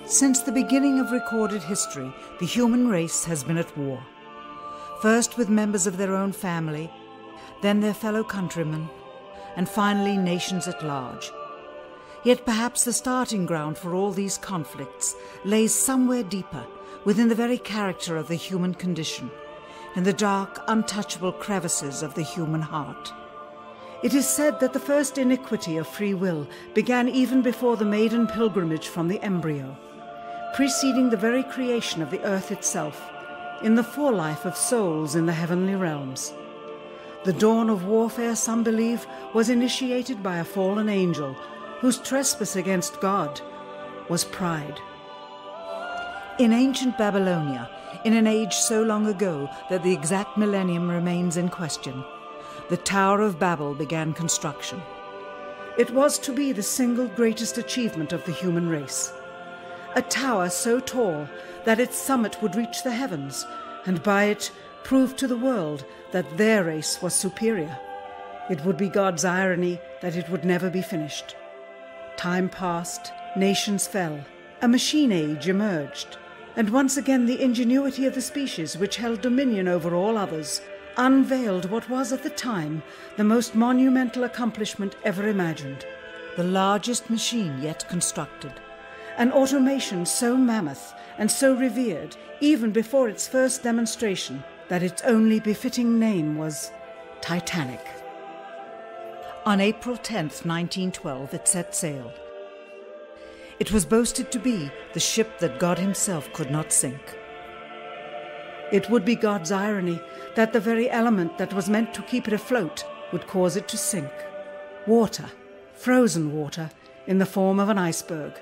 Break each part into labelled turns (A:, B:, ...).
A: Since the beginning of recorded history, the human race has been at war. First with members of their own family, then their fellow countrymen, and finally nations at large. Yet perhaps the starting ground for all these conflicts lays somewhere deeper, within the very character of the human condition, in the dark, untouchable crevices of the human heart. It is said that the first iniquity of free will began even before the maiden pilgrimage from the embryo, preceding the very creation of the earth itself, in the forelife of souls in the heavenly realms. The dawn of warfare, some believe, was initiated by a fallen angel whose trespass against God was pride. In ancient Babylonia, in an age so long ago that the exact millennium remains in question, the Tower of Babel began construction. It was to be the single greatest achievement of the human race. A tower so tall that its summit would reach the heavens, and by it prove to the world that their race was superior. It would be God's irony that it would never be finished. Time passed, nations fell, a machine age emerged, and once again the ingenuity of the species which held dominion over all others unveiled what was at the time the most monumental accomplishment ever imagined, the largest machine yet constructed. An automation so mammoth and so revered, even before its first demonstration, that its only befitting name was Titanic. On April 10th, 1912, it set sail. It was boasted to be the ship that God himself could not sink. It would be God's irony that the very element that was meant to keep it afloat would cause it to sink. Water, frozen water, in the form of an iceberg.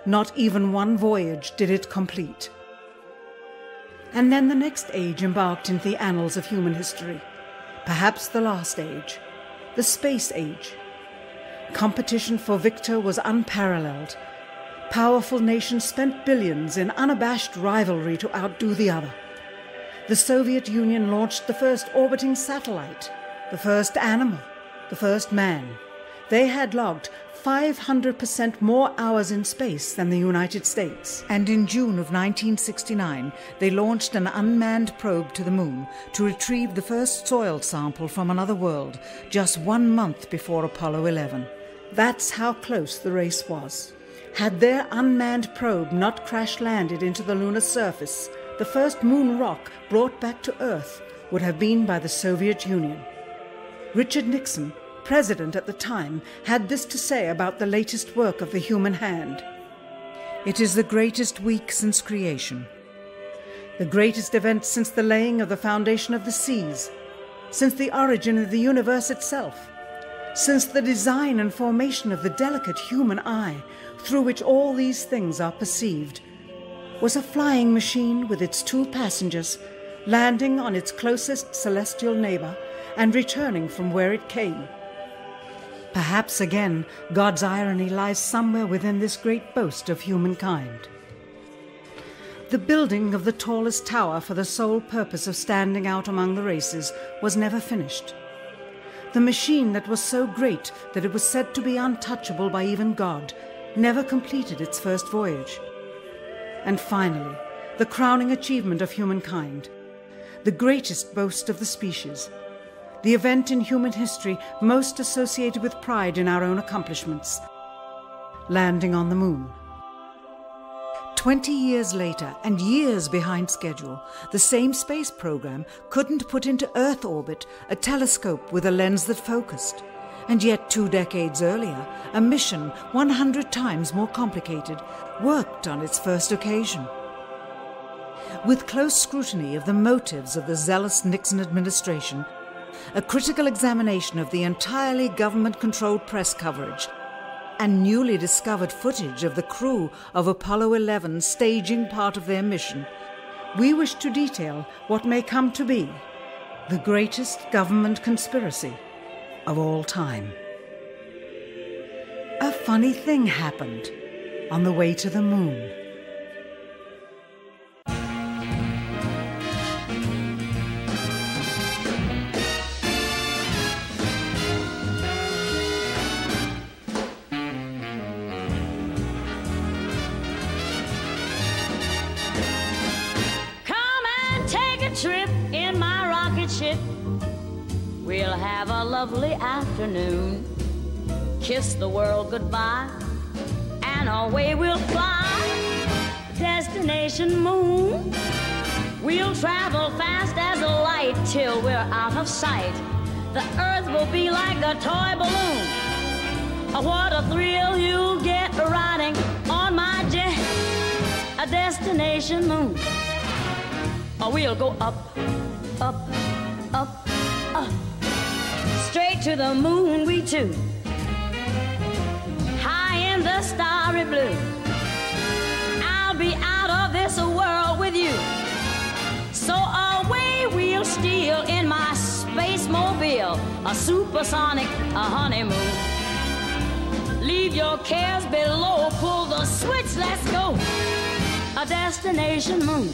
A: Not even one voyage did it complete. And then the next age embarked into the annals of human history, perhaps the last age, the space age. Competition for victor was unparalleled. Powerful nations spent billions in unabashed rivalry to outdo the other. The Soviet Union launched the first orbiting satellite, the first animal, the first man. They had logged 500% more hours in space than the United States. And in June of 1969, they launched an unmanned probe to the moon to retrieve the first soil sample from another world, just 1 month before Apollo 11. That's how close the race was. Had their unmanned probe not crash-landed into the lunar surface, the first moon rock brought back to Earth would have been by the Soviet Union. Richard Nixon, president at the time, had this to say about the latest work of the human hand. It is the greatest week since creation, the greatest event since the laying of the foundation of the seas, since the origin of the universe itself, since the design and formation of the delicate human eye through which all these things are perceived, was a flying machine with its 2 passengers landing on its closest celestial neighbor and returning from where it came. Perhaps again God's irony lies somewhere within this great boast of humankind. The building of the tallest tower for the sole purpose of standing out among the races was never finished. The machine that was so great that it was said to be untouchable by even God never completed its first voyage. And finally, the crowning achievement of humankind, the greatest boast of the species, the event in human history most associated with pride in our own accomplishments, landing on the moon. 20 years later, and years behind schedule, the same space program couldn't put into Earth orbit a telescope with a lens that focused. And yet 2 decades earlier, a mission 100 times more complicated worked on its first occasion. With close scrutiny of the motives of the zealous Nixon administration, a critical examination of the entirely government-controlled press coverage, and newly discovered footage of the crew of Apollo 11 staging part of their mission, we wish to detail what may come to be the greatest government conspiracy of all time. A funny thing happened on the way to the moon.
B: trip in my rocket ship. We'll have a lovely afternoon, kiss the world goodbye, and away we'll fly. Destination moon. We'll travel fast as a light till we're out of sight. The earth will be like a toy balloon. What a thrill you'll get riding on my jet, a destination moon. We'll go up, up, up, up, straight to the moon we two, high in the starry blue. I'll be out of this world with you, so away we'll steal in my space mobile, a supersonic, a honeymoon. Leave your cares below, pull the switch, let's go, a destination moon.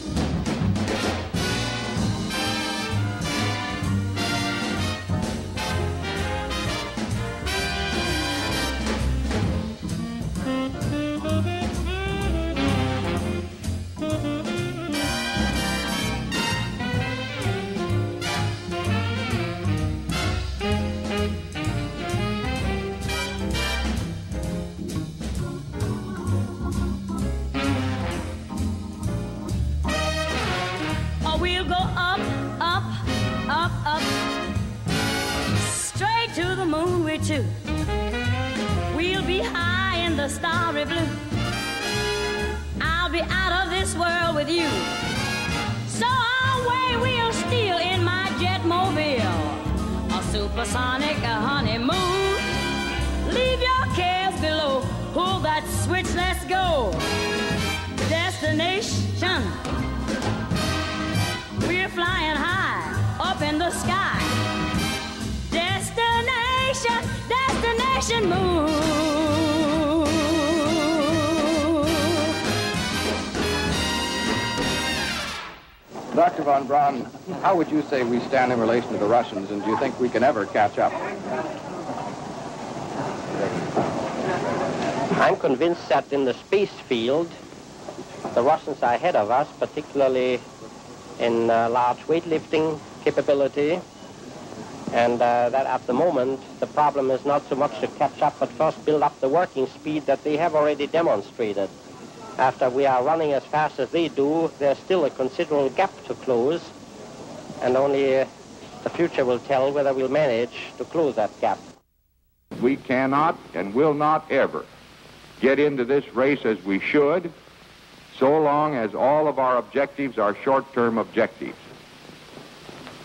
B: We'll go up, up, up, up, straight to the moon we're two. We'll be high in the starry blue. I'll be out of this world with you, so away we'll steal in my jet mobile, a supersonic, a honeymoon. Leave your cares below, pull that switch, let's go. Destination. We're flying high up in the sky. Destination, destination moon.
C: Dr. von Braun, how would you say we stand in relation to the Russians, and do you think we can ever catch up?
D: I'm convinced that in the space field, the Russians are ahead of us, particularly in large weightlifting capability, and that at the moment the problem is not so much to catch up, but first build up the working speed that they have already demonstrated. After we are running as fast as they do, there's still a considerable gap to close, and only the future will tell whether we'll manage to close that gap.
E: We cannot and will not ever get into this race as we should, so long as all of our objectives are short-term objectives.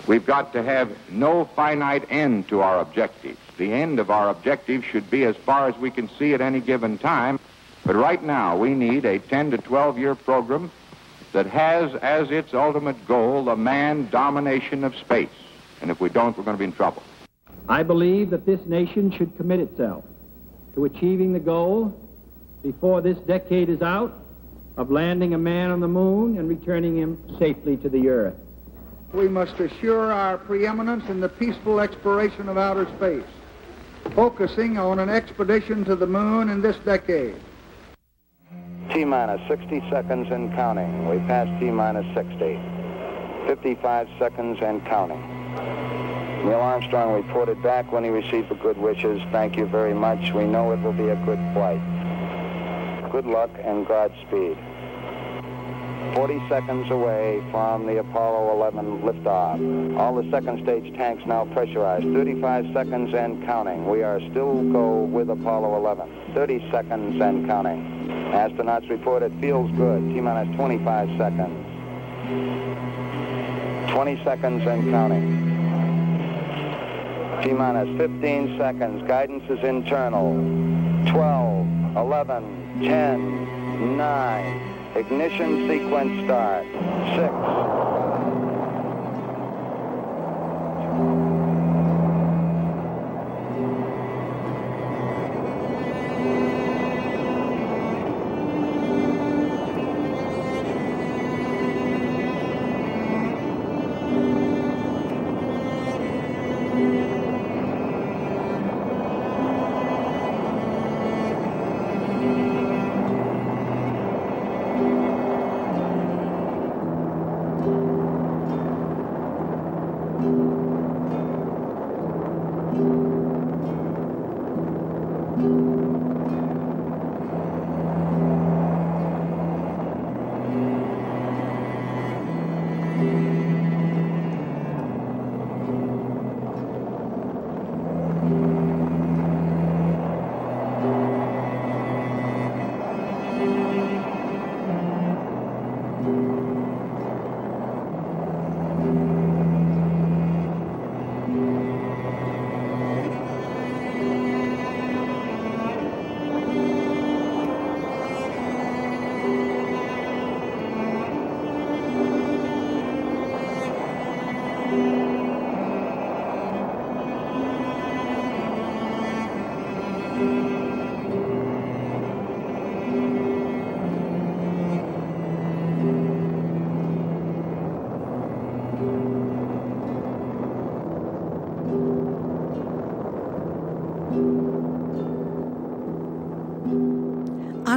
E: We've got to have no finite end to our objectives. The end of our objectives should be as far as we can see at any given time. But right now, we need a 10 to 12-year program that has as its ultimate goal the manned domination of space. And if we don't, we're going to be in trouble.
F: I believe that this nation should commit itself to achieving the goal before this decade is out of landing a man on the moon and returning him safely to the earth.
G: We must assure our preeminence in the peaceful exploration of outer space, focusing on an expedition to the moon in this decade.
H: T-minus 60 seconds and counting. We passed T-minus 60. 55 seconds and counting. Neil Armstrong reported back when he received the good wishes. Thank you very much. We know it will be a good flight. Good luck and Godspeed. 40 seconds away from the Apollo 11 liftoff. All the second stage tanks now pressurized. 35 seconds and counting. We are still go with Apollo 11. 30 seconds and counting. Astronauts report it feels good. T-minus 25 seconds. 20 seconds and counting. T-minus 15 seconds. Guidance is internal. 12, 11, 10, 9. Ignition sequence start. 6.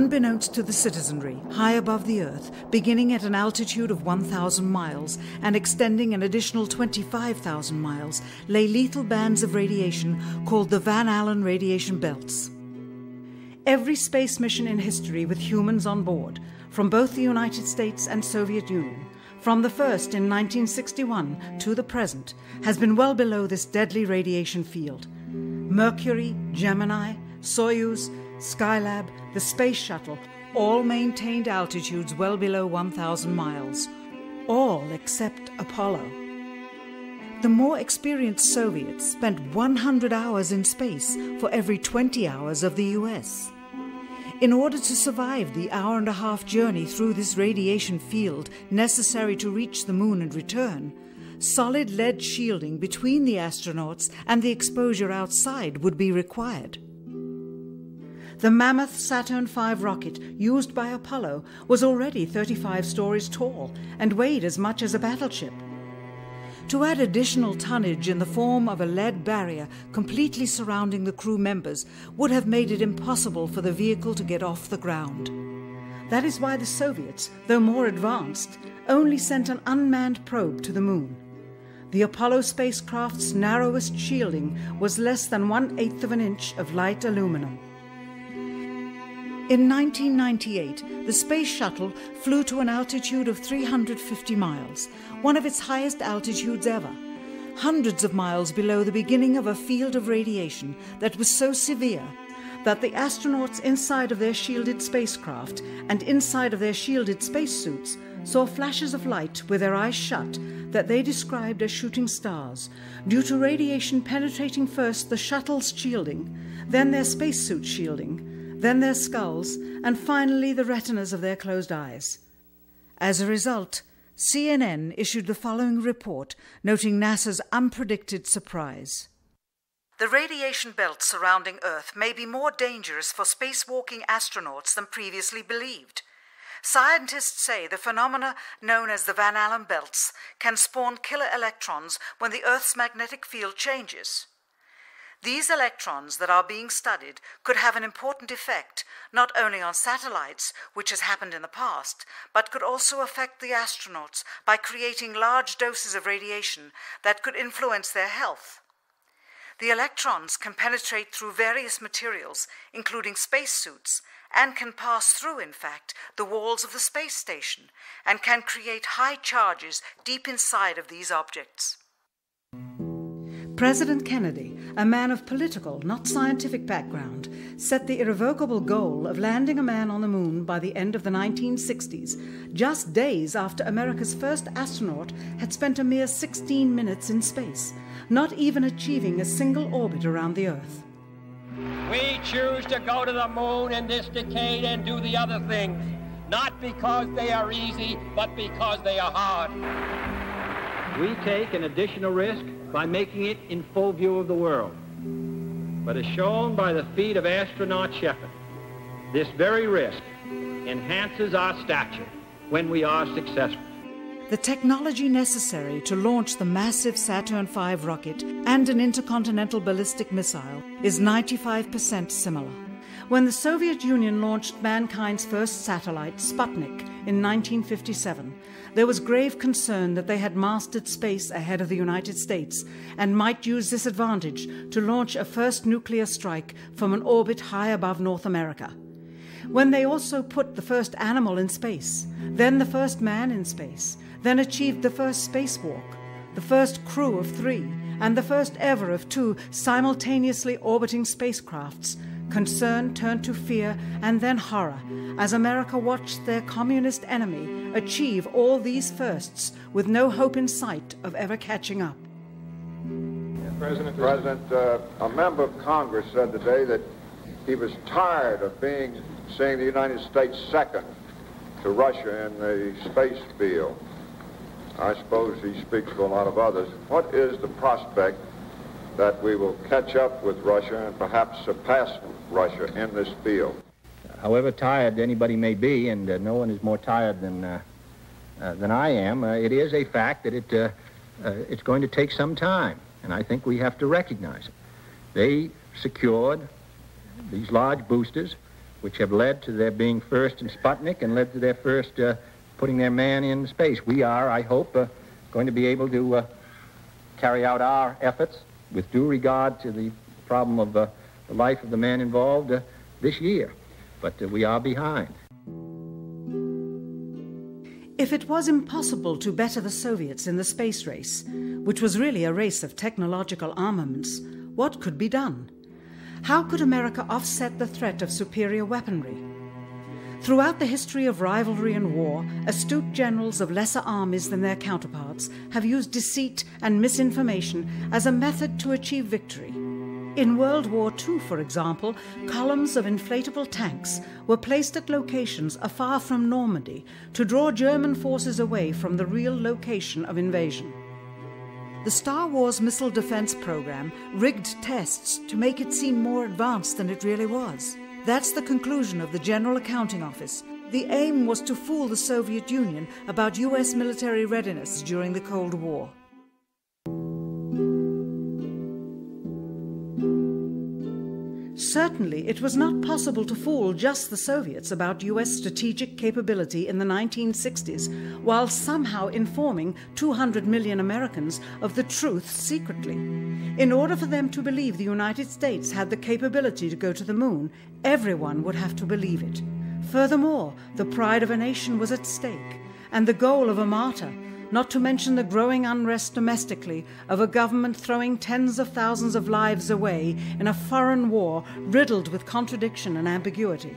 A: unbeknownst to the citizenry, high above the Earth, beginning at an altitude of 1,000 miles and extending an additional 25,000 miles, lay lethal bands of radiation called the Van Allen radiation belts. Every space mission in history with humans on board, from both the United States and Soviet Union, from the first in 1961 to the present, has been well below this deadly radiation field. Mercury, Gemini, Soyuz, Skylab, the Space Shuttle, all maintained altitudes well below 1,000 miles. All except Apollo. The more experienced Soviets spent 100 hours in space for every 20 hours of the US. In order to survive the hour-and-a-half journey through this radiation field necessary to reach the moon and return, solid lead shielding between the astronauts and the exposure outside would be required. The mammoth Saturn V rocket used by Apollo was already 35 stories tall and weighed as much as a battleship. To add additional tonnage in the form of a lead barrier completely surrounding the crew members would have made it impossible for the vehicle to get off the ground. That is why the Soviets, though more advanced, only sent an unmanned probe to the moon. The Apollo spacecraft's narrowest shielding was less than 1/8 of an inch of light aluminum. In 1998, the Space Shuttle flew to an altitude of 350 miles, one of its highest altitudes ever, hundreds of miles below the beginning of a field of radiation that was so severe that the astronauts inside of their shielded spacecraft and inside of their shielded spacesuits saw flashes of light with their eyes shut that they described as shooting stars, due to radiation penetrating first the shuttle's shielding, then their spacesuit shielding, then their skulls, and finally the retinas of their closed eyes. As a result, CNN issued the following report noting NASA's unpredicted surprise. The radiation belt surrounding Earth may be more dangerous for spacewalking astronauts than previously believed. Scientists say the phenomena known as the Van Allen belts can spawn killer electrons when the Earth's magnetic field changes. These electrons that are being studied could have an important effect, not only on satellites, which has happened in the past, but could also affect the astronauts by creating large doses of radiation that could influence their health. The electrons can penetrate through various materials, including spacesuits, and can pass through, in fact, the walls of the space station, and can create high charges deep inside of these objects. President Kennedy, a man of political, not scientific background, set the irrevocable goal of landing a man on the moon by the end of the 1960s, just days after America's first astronaut had spent a mere 16 minutes in space, not even achieving a single orbit around the Earth.
I: We choose to go to the moon in this decade and do the other things, not because they are easy, but because they are hard.
F: We take an additional risk by making it in full view of the world. But as shown by the feat of astronaut Shepard, this very risk enhances our stature when we are successful.
A: The technology necessary to launch the massive Saturn V rocket and an intercontinental ballistic missile is 95% similar. When the Soviet Union launched mankind's first satellite, Sputnik, in 1957, there was grave concern that they had mastered space ahead of the United States and might use this advantage to launch a first nuclear strike from an orbit high above North America. When they also put the first animal in space, then the first man in space, then achieved the first spacewalk, the first crew of 3, and the first ever of 2 simultaneously orbiting spacecrafts, concern turned to fear and then horror as America watched their communist enemy achieve all these firsts with no hope in sight of ever catching up.
E: President, a member of Congress said today that he was tired of seeing the United States second to Russia in the space field. I suppose he speaks for a lot of others. What is the prospect that we will catch up with Russia and perhaps surpass Russia in this field?
F: However tired anybody may be, and no one is more tired than I am, it is a fact that it's going to take some time, and I think we have to recognize it. They secured these large boosters which have led to their being first in Sputnik and led to their first putting their man in space. We are, I hope, going to be able to carry out our efforts with due regard to the problem of the life of the man involved this year. But we are behind.
A: If it was impossible to better the Soviets in the space race, which was really a race of technological armaments, what could be done? How could America offset the threat of superior weaponry? Throughout the history of rivalry and war, astute generals of lesser armies than their counterparts have used deceit and misinformation as a method to achieve victory. In World War II, for example, columns of inflatable tanks were placed at locations afar from Normandy to draw German forces away from the real location of invasion. The Star Wars missile defense program rigged tests to make it seem more advanced than it really was. That's the conclusion of the General Accounting Office. The aim was to fool the Soviet Union about US military readiness during the Cold War. Certainly, it was not possible to fool just the Soviets about US strategic capability in the 1960s, while somehow informing 200 million Americans of the truth secretly. In order for them to believe the United States had the capability to go to the moon, everyone would have to believe it. Furthermore, the pride of a nation was at stake, and the goal of a martyr, not to mention the growing unrest domestically of a government throwing tens of thousands of lives away in a foreign war riddled with contradiction and ambiguity.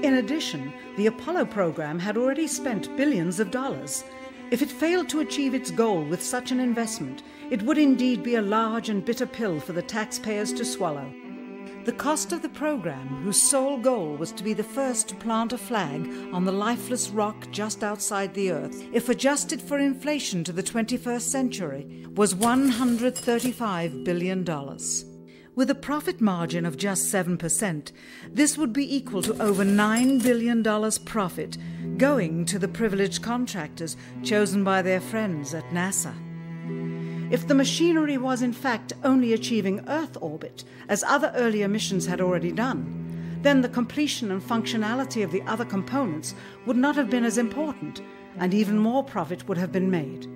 A: In addition, the Apollo program had already spent billions of dollars. If it failed to achieve its goal with such an investment, it would indeed be a large and bitter pill for the taxpayers to swallow. The cost of the program, whose sole goal was to be the first to plant a flag on the lifeless rock just outside the Earth, if adjusted for inflation to the 21st century, was $135 billion. With a profit margin of just 7%, this would be equal to over $9 billion profit going to the privileged contractors chosen by their friends at NASA. If the machinery was in fact only achieving Earth orbit, as other earlier missions had already done, then the completion and functionality of the other components would not have been as important, and even more profit would have been made.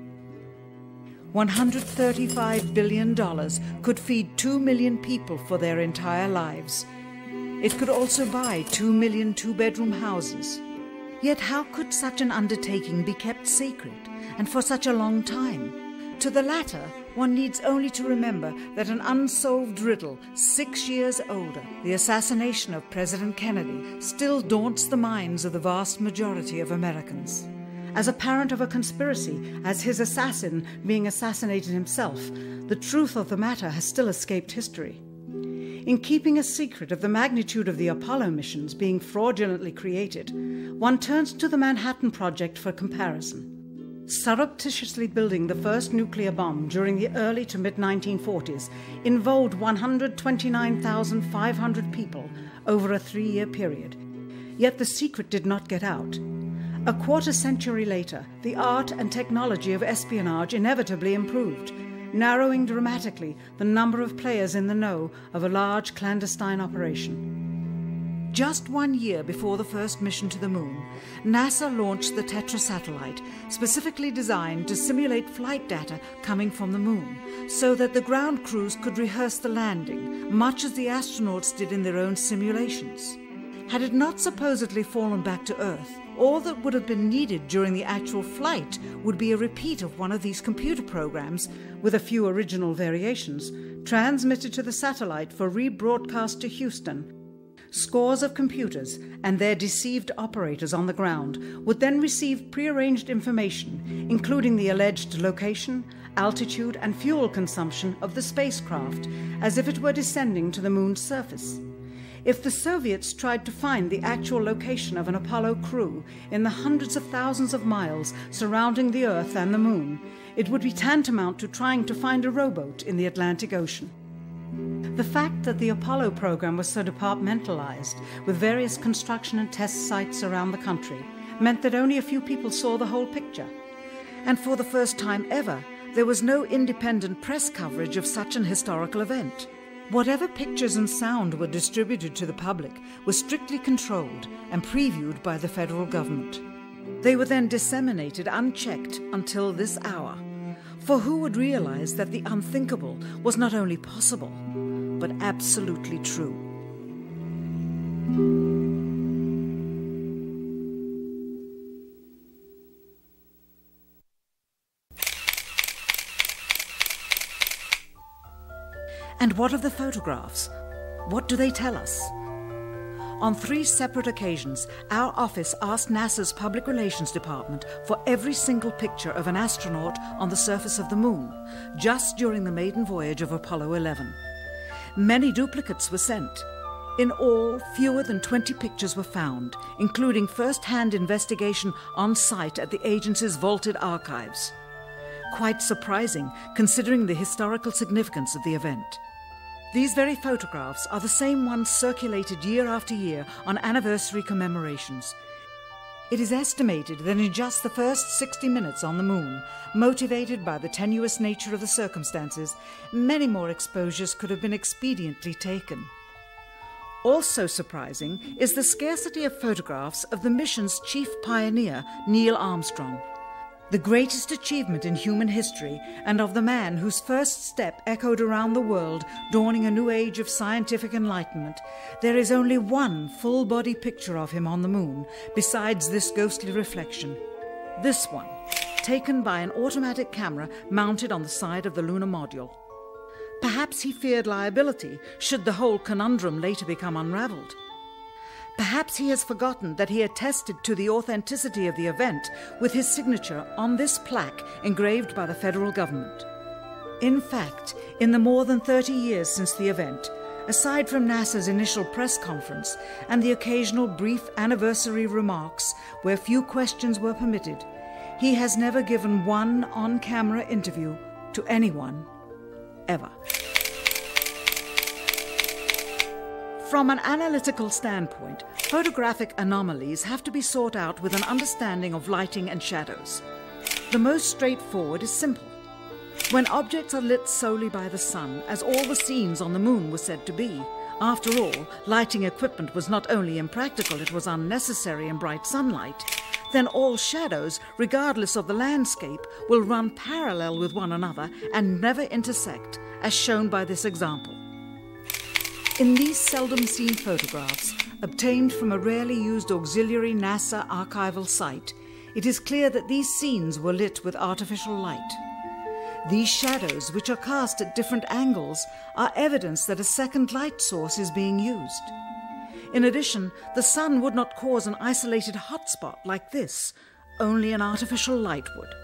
A: $135 billion could feed 2 million people for their entire lives. It could also buy 2 million two-bedroom houses. Yet how could such an undertaking be kept secret, and for such a long time? To the latter, one needs only to remember that an unsolved riddle 6 years older, the assassination of President Kennedy, still daunts the minds of the vast majority of Americans. As a parent of a conspiracy, as his assassin being assassinated himself, the truth of the matter has still escaped history. In keeping a secret of the magnitude of the Apollo missions being fraudulently created, one turns to the Manhattan Project for comparison. Surreptitiously building the first nuclear bomb during the early to mid-1940s involved 129,500 people over a 3-year period. Yet the secret did not get out. A quarter century later, the art and technology of espionage inevitably improved, narrowing dramatically the number of players in the know of a large clandestine operation. Just 1 year before the first mission to the moon, NASA launched the Tetra satellite, specifically designed to simulate flight data coming from the moon, so that the ground crews could rehearse the landing, much as the astronauts did in their own simulations. Had it not supposedly fallen back to Earth, all that would have been needed during the actual flight would be a repeat of one of these computer programs, with a few original variations, transmitted to the satellite for rebroadcast to Houston. Scores of computers and their deceived operators on the ground would then receive prearranged information, including the alleged location, altitude, and fuel consumption of the spacecraft, as if it were descending to the moon's surface. If the Soviets tried to find the actual location of an Apollo crew in the hundreds of thousands of miles surrounding the Earth and the moon, it would be tantamount to trying to find a rowboat in the Atlantic Ocean. The fact that the Apollo program was so departmentalized, with various construction and test sites around the country, meant that only a few people saw the whole picture. And for the first time ever, there was no independent press coverage of such an historical event. Whatever pictures and sound were distributed to the public were strictly controlled and previewed by the federal government. They were then disseminated unchecked until this hour. For who would realize that the unthinkable was not only possible, but absolutely true? And what of the photographs? What do they tell us? On 3 separate occasions, our office asked NASA's Public Relations Department for every single picture of an astronaut on the surface of the Moon, just during the maiden voyage of Apollo 11. Many duplicates were sent. In all, fewer than 20 pictures were found, including first-hand investigation on site at the agency's vaulted archives. Quite surprising, considering the historical significance of the event. These very photographs are the same ones circulated year after year on anniversary commemorations. It is estimated that in just the first 60 minutes on the Moon, motivated by the tenuous nature of the circumstances, many more exposures could have been expediently taken. Also surprising is the scarcity of photographs of the mission's chief pioneer, Neil Armstrong. The greatest achievement in human history, and of the man whose first step echoed around the world, dawning a new age of scientific enlightenment, there is only one full-body picture of him on the Moon, besides this ghostly reflection. This one, taken by an automatic camera mounted on the side of the lunar module. Perhaps he feared liability should the whole conundrum later become unraveled. Perhaps he has forgotten that he attested to the authenticity of the event with his signature on this plaque engraved by the federal government. In fact, in the more than 30 years since the event, aside from NASA's initial press conference and the occasional brief anniversary remarks where few questions were permitted, he has never given one on-camera interview to anyone, ever. From an analytical standpoint, photographic anomalies have to be sought out with an understanding of lighting and shadows. The most straightforward is simple. When objects are lit solely by the sun, as all the scenes on the Moon were said to be, after all, lighting equipment was not only impractical, it was unnecessary in bright sunlight, then all shadows, regardless of the landscape, will run parallel with one another and never intersect, as shown by this example. In these seldom-seen photographs, obtained from a rarely used auxiliary NASA archival site, it is clear that these scenes were lit with artificial light. These shadows, which are cast at different angles, are evidence that a second light source is being used. In addition, the sun would not cause an isolated hotspot like this, only an artificial light would.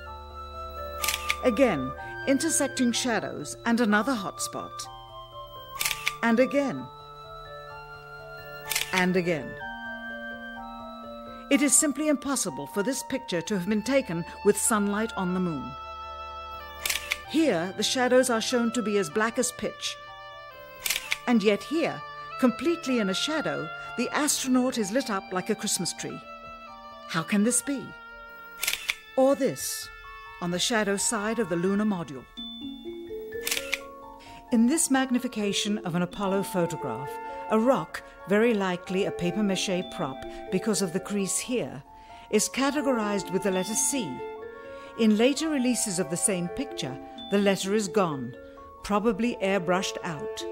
A: Again, intersecting shadows and another hotspot. And again. And again. It is simply impossible for this picture to have been taken with sunlight on the Moon. Here, the shadows are shown to be as black as pitch. And yet here, completely in a shadow, the astronaut is lit up like a Christmas tree. How can this be? Or this, on the shadow side of the lunar module. In this magnification of an Apollo photograph, a rock, very likely a papier-mâché prop because of the crease here, is categorized with the letter C. In later releases of the same picture, the letter is gone, probably airbrushed out.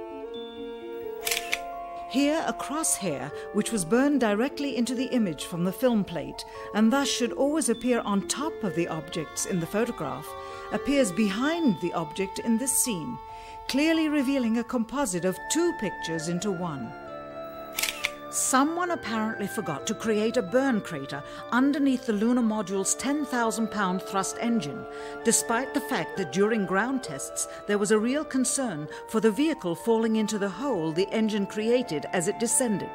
A: Here, a crosshair, which was burned directly into the image from the film plate, and thus should always appear on top of the objects in the photograph, appears behind the object in this scene, clearly revealing a composite of 2 pictures into one. Someone apparently forgot to create a burn crater underneath the lunar module's 10,000-pound thrust engine, despite the fact that during ground tests there was a real concern for the vehicle falling into the hole the engine created as it descended.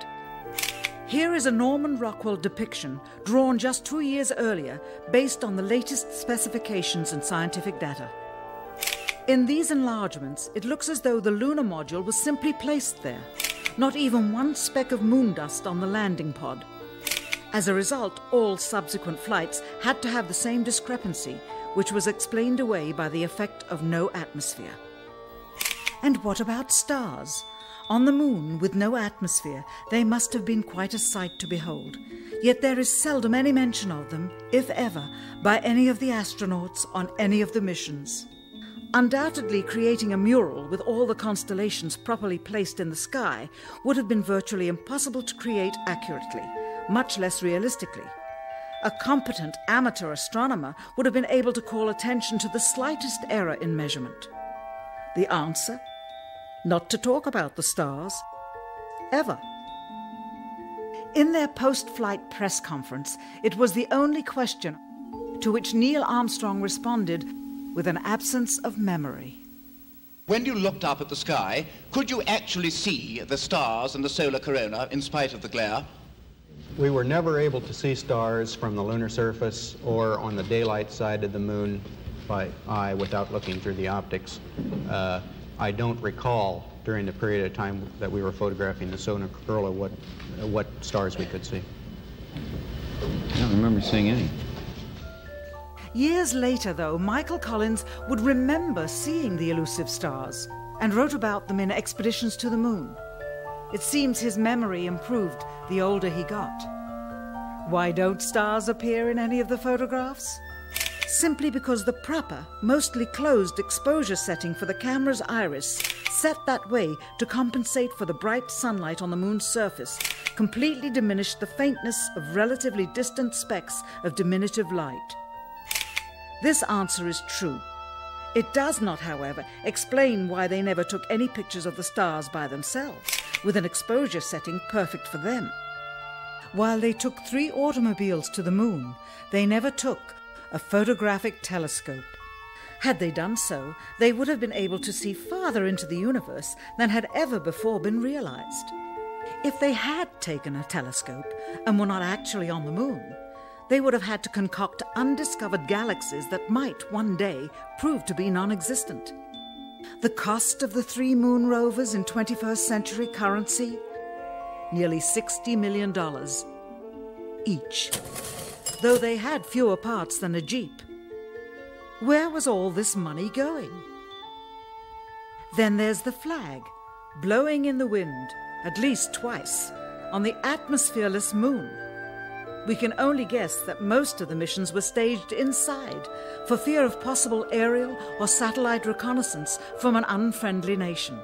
A: Here is a Norman Rockwell depiction drawn just 2 years earlier based on the latest specifications and scientific data. In these enlargements, it looks as though the lunar module was simply placed there. Not even one speck of moon dust on the landing pod. As a result, all subsequent flights had to have the same discrepancy, which was explained away by the effect of no atmosphere. And what about stars? On the moon, with no atmosphere, they must have been quite a sight to behold. Yet there is seldom any mention of them, if ever, by any of the astronauts on any of the missions. Undoubtedly, creating a mural with all the constellations properly placed in the sky would have been virtually impossible to create accurately, much less realistically. A competent amateur astronomer would have been able to call attention to the slightest error in measurement. The answer? Not to talk about the stars. Ever. In their post-flight press conference, it was the only question to which Neil Armstrong responded with an absence of memory.
J: When you looked up at the sky, could you actually see the stars and the solar corona in spite of the glare?
K: We were never able to see stars from the lunar surface or on the daylight side of the moon by eye without looking through the optics. I don't recall during the period of time that we were photographing the solar corona what stars we could see.
L: I don't remember seeing any.
A: Years later, though, Michael Collins would remember seeing the elusive stars and wrote about them in Expeditions to the Moon. It seems his memory improved the older he got. Why don't stars appear in any of the photographs? Simply because the proper, mostly closed exposure setting for the camera's iris, set that way to compensate for the bright sunlight on the moon's surface, completely diminished the faintness of relatively distant specks of diminutive light. This answer is true. It does not, however, explain why they never took any pictures of the stars by themselves, with an exposure setting perfect for them. While they took 3 automobiles to the moon, they never took a photographic telescope. Had they done so, they would have been able to see farther into the universe than had ever before been realized. If they had taken a telescope and were not actually on the moon, they would have had to concoct undiscovered galaxies that might one day prove to be non-existent. The cost of the 3 moon rovers in 21st century currency? Nearly $60 million each, though they had fewer parts than a Jeep. Where was all this money going? Then there's the flag, blowing in the wind, at least twice, on the atmosphereless moon. We can only guess that most of the missions were staged inside for fear of possible aerial or satellite reconnaissance from an unfriendly nation.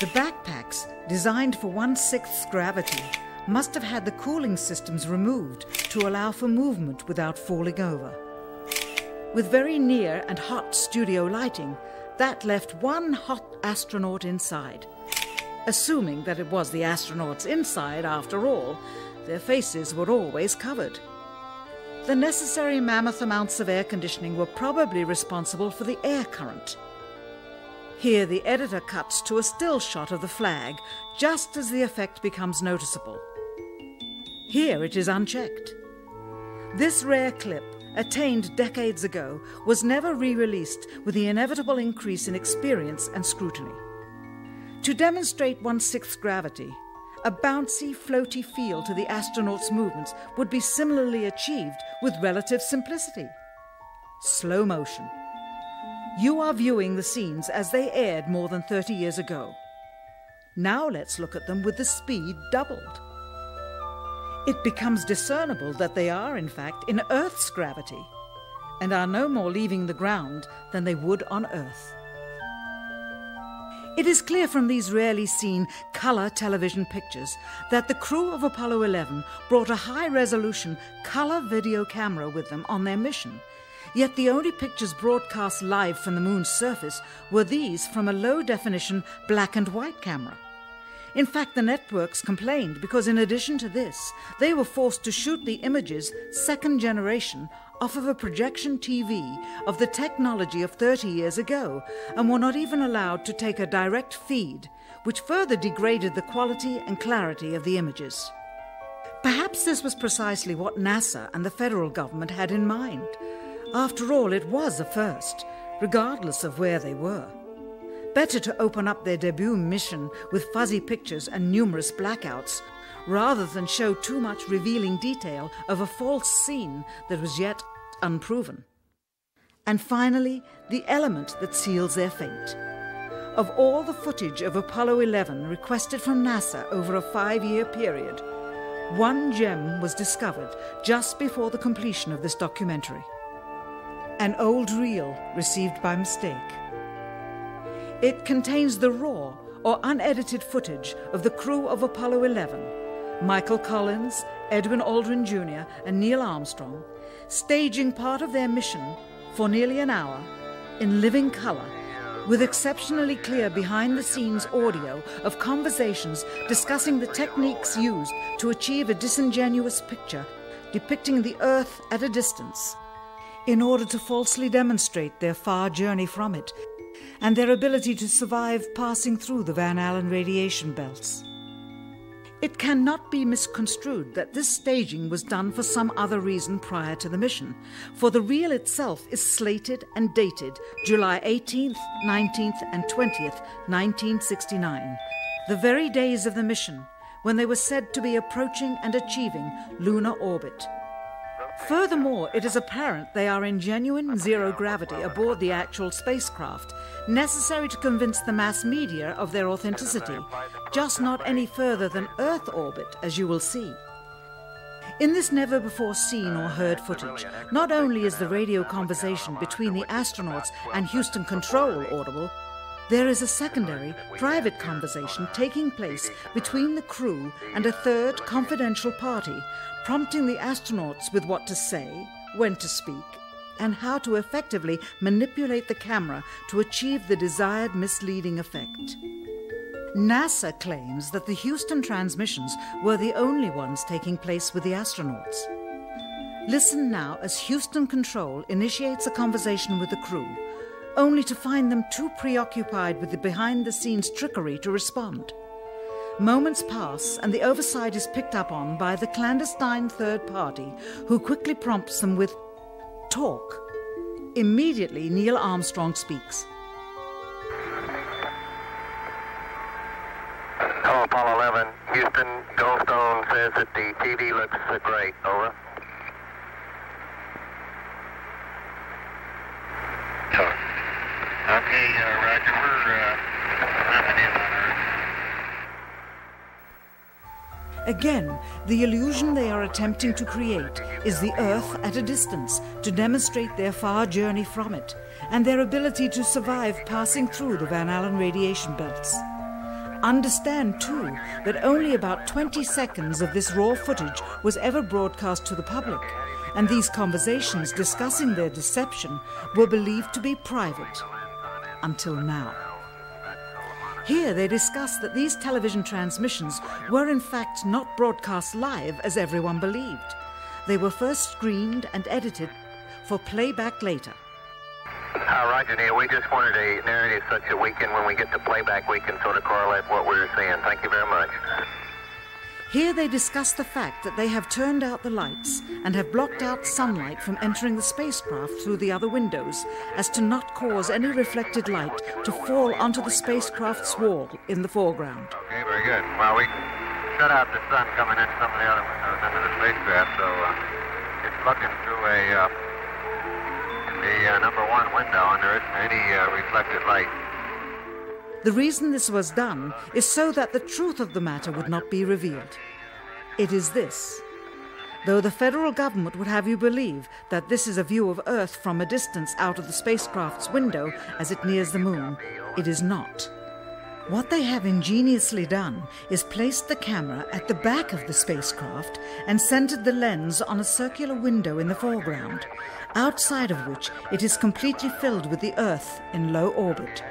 A: The backpacks, designed for 1/6 gravity, must have had the cooling systems removed to allow for movement without falling over. With very near and hot studio lighting, that left one hot astronaut inside. Assuming that it was the astronauts inside, after all, their faces were always covered. The necessary mammoth amounts of air conditioning were probably responsible for the air current. Here the editor cuts to a still shot of the flag, just as the effect becomes noticeable. Here it is unchecked. This rare clip, attained decades ago, was never re-released with the inevitable increase in experience and scrutiny. To demonstrate 1/6 gravity, a bouncy, floaty feel to the astronauts' movements would be similarly achieved with relative simplicity. Slow motion. You are viewing the scenes as they aired more than 30 years ago. Now let's look at them with the speed doubled. It becomes discernible that they are, in fact, in Earth's gravity, and are no more leaving the ground than they would on Earth. It is clear from these rarely seen colour television pictures that the crew of Apollo 11 brought a high-resolution colour video camera with them on their mission, yet the only pictures broadcast live from the moon's surface were these from a low-definition black and white camera. In fact, the networks complained because in addition to this, they were forced to shoot the images, second generation, off of a projection TV of the technology of 30 years ago, and were not even allowed to take a direct feed, which further degraded the quality and clarity of the images. Perhaps this was precisely what NASA and the federal government had in mind. After all, it was a first, regardless of where they were. Better to open up their debut mission with fuzzy pictures and numerous blackouts, rather than show too much revealing detail of a false scene that was yet unproven. And finally, the element that seals their fate. Of all the footage of Apollo 11 requested from NASA over a 5-year period, one gem was discovered just before the completion of this documentary. An old reel received by mistake. It contains the raw or unedited footage of the crew of Apollo 11, Michael Collins, Edwin Aldrin Jr. and Neil Armstrong, staging part of their mission for nearly an hour in living color, with exceptionally clear behind-the-scenes audio of conversations discussing the techniques used to achieve a disingenuous picture depicting the Earth at a distance, in order to falsely demonstrate their far journey from it and their ability to survive passing through the Van Allen radiation belts. It cannot be misconstrued that this staging was done for some other reason prior to the mission, for the reel itself is slated and dated July 18th, 19th and 20th, 1969, the very days of the mission when they were said to be approaching and achieving lunar orbit. Furthermore, it is apparent they are in genuine zero gravity aboard the actual spacecraft, necessary to convince the mass media of their authenticity, just not any further than Earth orbit, as you will see. In this never-before-seen or heard footage, not only is the radio conversation between the astronauts and Houston Control audible, there is a secondary, private conversation taking place between the crew and a third confidential party, prompting the astronauts with what to say, when to speak, and how to effectively manipulate the camera to achieve the desired misleading effect. NASA claims that the Houston transmissions were the only ones taking place with the astronauts. Listen now as Houston Control initiates a conversation with the crew, only to find them too preoccupied with the behind-the-scenes trickery to respond. Moments pass and the oversight is picked up on by the clandestine third party, who quickly prompts them with talk. Immediately, Neil Armstrong speaks.
M: Hello, Apollo 11. Houston, Goldstone says that the TV looks great. Over. Okay, Roger. We're nothing in on Earth.
A: Again, the illusion they are attempting to create is the Earth at a distance to demonstrate their far journey from it and their ability to survive passing through the Van Allen radiation belts. Understand, too, that only about 20 seconds of this raw footage was ever broadcast to the public, and these conversations discussing their deception were believed to be private. Until now. Here they discuss that these television transmissions were in fact not broadcast live as everyone believed. They were first screened and edited for playback later.
M: Roger, Neil. We just wanted a narrative such that we can, when we get to playback, we can sort of correlate what we were seeing. Thank you very much.
A: Here they discuss the fact that they have turned out the lights and have blocked out sunlight from entering the spacecraft through the other windows, as to not cause any reflected light to fall onto the spacecraft's wall in the foreground.
M: Okay, very good. Well, we shut out the sun coming in some of the other windows into the spacecraft, so it's looking through the number one window, and there isn't any reflected light.
A: The reason this was done is so that the truth of the matter would not be revealed. It is this. Though the federal government would have you believe that this is a view of Earth from a distance out of the spacecraft's window as it nears the moon, it is not. What they have ingeniously done is placed the camera at the back of the spacecraft and centered the lens on a circular window in the foreground, outside of which it is completely filled with the Earth in low orbit.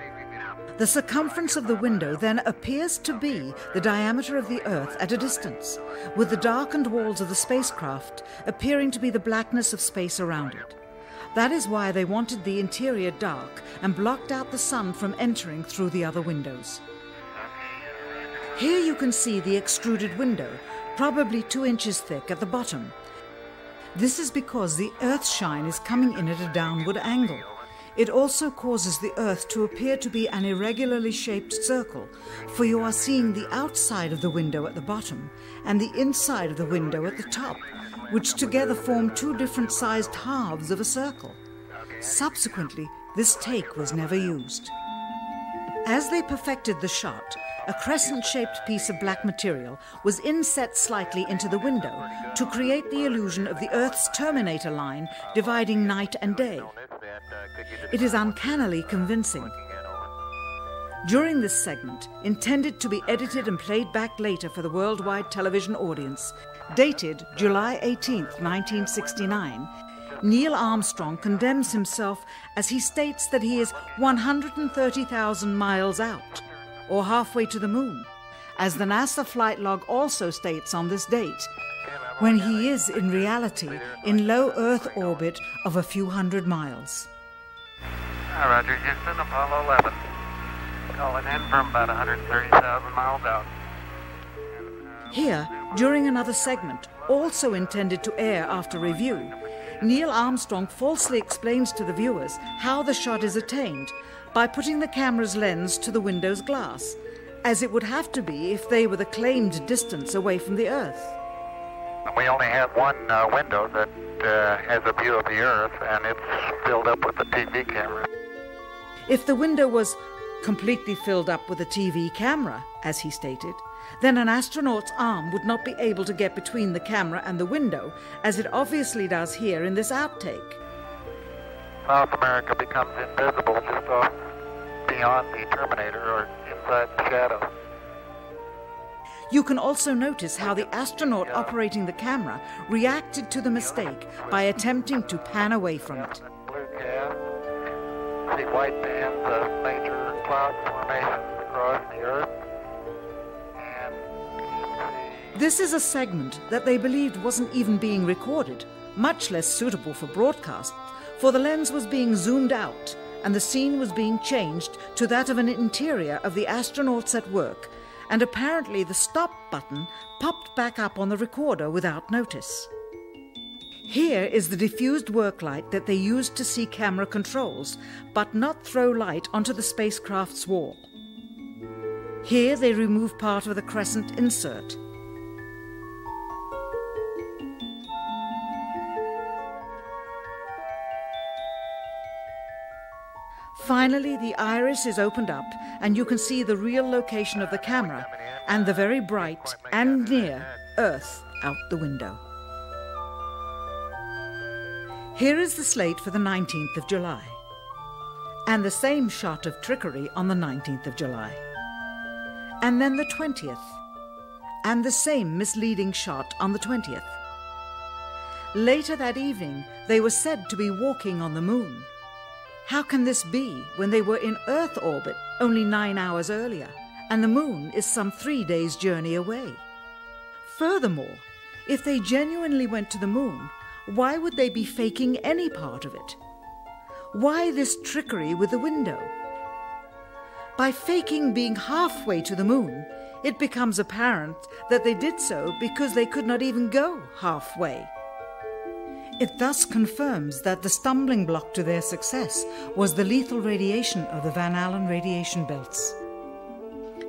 A: The circumference of the window then appears to be the diameter of the Earth at a distance, with the darkened walls of the spacecraft appearing to be the blackness of space around it. That is why they wanted the interior dark and blocked out the sun from entering through the other windows. Here you can see the extruded window, probably 2 inches thick at the bottom. This is because the Earth's shine is coming in at a downward angle. It also causes the Earth to appear to be an irregularly shaped circle, for you are seeing the outside of the window at the bottom and the inside of the window at the top, which together form 2 different sized halves of a circle. Subsequently, this take was never used. As they perfected the shot, a crescent-shaped piece of black material was inset slightly into the window to create the illusion of the Earth's terminator line dividing night and day. It is uncannily convincing. During this segment, intended to be edited and played back later for the worldwide television audience, dated July 18, 1969, Neil Armstrong condemns himself as he states that he is 130,000 miles out, or halfway to the moon, as the NASA flight log also states on this date, when he is in reality in low Earth orbit of a few hundred miles.
N: Roger, Houston, Apollo 11. Calling in from about 130,000 miles out.
A: Here, during another segment, also intended to air after review, Neil Armstrong falsely explains to the viewers how the shot is attained by putting the camera's lens to the window's glass, as it would have to be if they were the claimed distance away from the Earth.
N: We only have one window that has a view of the Earth, and it's filled up with the TV camera.
A: If the window was completely filled up with a TV camera, as he stated, then an astronaut's arm would not be able to get between the camera and the window, as it obviously does here in this outtake.
N: South America becomes invisible just off beyond the Terminator or inside the shadow.
A: You can also notice how the astronaut operating the camera reacted to the mistake by attempting to pan away from it.
N: Blue gas, see white bands of major cloud formations across the Earth.
A: This is a segment that they believed wasn't even being recorded, much less suitable for broadcast, for the lens was being zoomed out and the scene was being changed to that of an interior of the astronauts at work, and apparently the stop button popped back up on the recorder without notice. Here is the diffused work light that they used to see camera controls, but not throw light onto the spacecraft's wall. Here they remove part of the crescent insert. Finally, the iris is opened up and you can see the real location of the camera and the very bright and near Earth out the window. Here is the slate for the 19th of July, and the same shot of trickery on the 19th of July, and then the 20th, and the same misleading shot on the 20th. Later that evening, they were said to be walking on the moon. How can this be when they were in Earth orbit only 9 hours earlier, and the moon is some 3 days' journey away? Furthermore, if they genuinely went to the moon, why would they be faking any part of it? Why this trickery with the window? By faking being halfway to the moon, it becomes apparent that they did so because they could not even go halfway. It thus confirms that the stumbling block to their success was the lethal radiation of the Van Allen radiation belts.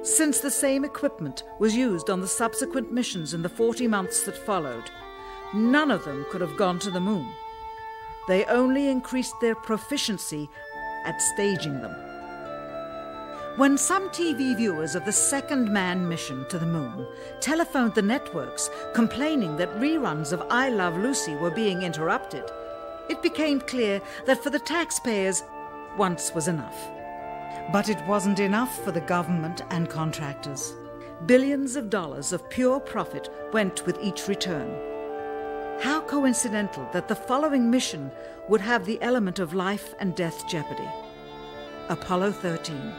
A: Since the same equipment was used on the subsequent missions in the 40 months that followed, none of them could have gone to the moon. They only increased their proficiency at staging them. When some TV viewers of the second manned mission to the moon telephoned the networks complaining that reruns of I Love Lucy were being interrupted, it became clear that for the taxpayers, once was enough. But it wasn't enough for the government and contractors. Billions of dollars of pure profit went with each return. How coincidental that the following mission would have the element of life and death jeopardy. Apollo 13.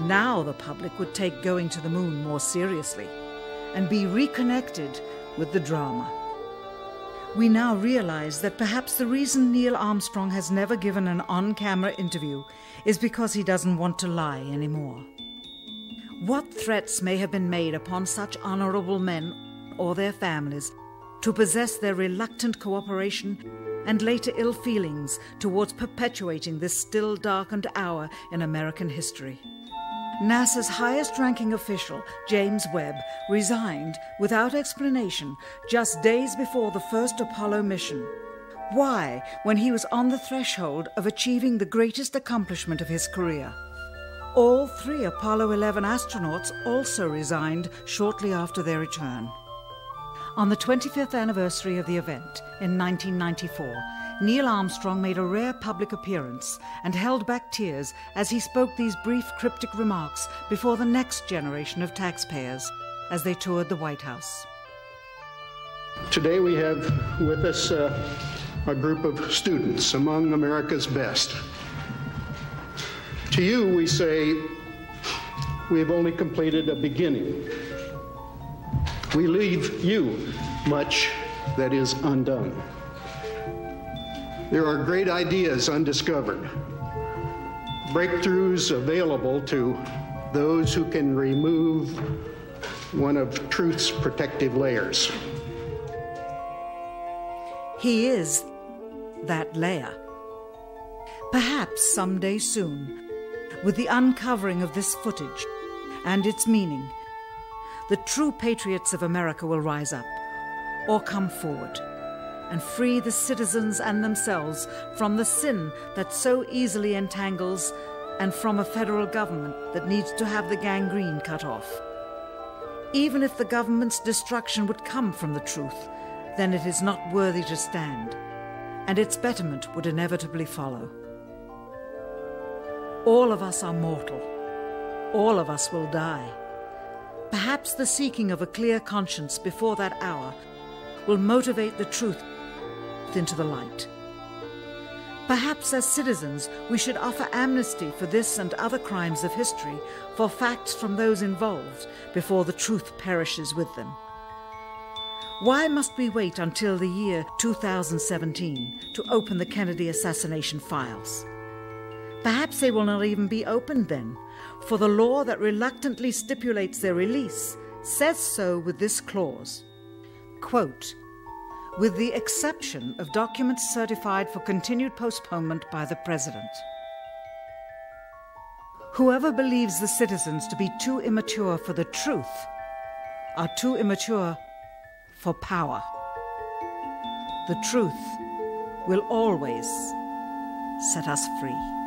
A: Now the public would take going to the moon more seriously and be reconnected with the drama. We now realize that perhaps the reason Neil Armstrong has never given an on-camera interview is because he doesn't want to lie anymore. What threats may have been made upon such honorable men or their families to possess their reluctant cooperation and later ill feelings towards perpetuating this still darkened hour in American history. NASA's highest-ranking official, James Webb, resigned without explanation just days before the first Apollo mission. Why, when he was on the threshold of achieving the greatest accomplishment of his career? All 3 Apollo 11 astronauts also resigned shortly after their return. On the 25th anniversary of the event in 1994, Neil Armstrong made a rare public appearance and held back tears as he spoke these brief cryptic remarks before the next generation of taxpayers as they toured the White House.
O: Today we have with us a group of students among America's best. To you we say, we have only completed a beginning. We leave you much that is undone. There are great ideas undiscovered, breakthroughs available to those who can remove one of truth's protective layers.
A: He is that layer. Perhaps someday soon, with the uncovering of this footage and its meaning, the true patriots of America will rise up or come forward and free the citizens and themselves from the sin that so easily entangles and from a federal government that needs to have the gangrene cut off. Even if the government's destruction would come from the truth, then it is not worthy to stand, and its betterment would inevitably follow. All of us are mortal. All of us will die. Perhaps the seeking of a clear conscience before that hour will motivate the truth into the light. Perhaps as citizens we should offer amnesty for this and other crimes of history, for facts from those involved, before the truth perishes with them. Why must we wait until the year 2017 to open the Kennedy assassination files? Perhaps they will not even be opened then, for the law that reluctantly stipulates their release says so with this clause, quote, with the exception of documents certified for continued postponement by the President. Whoever believes the citizens to be too immature for the truth are too immature for power. The truth will always set us free.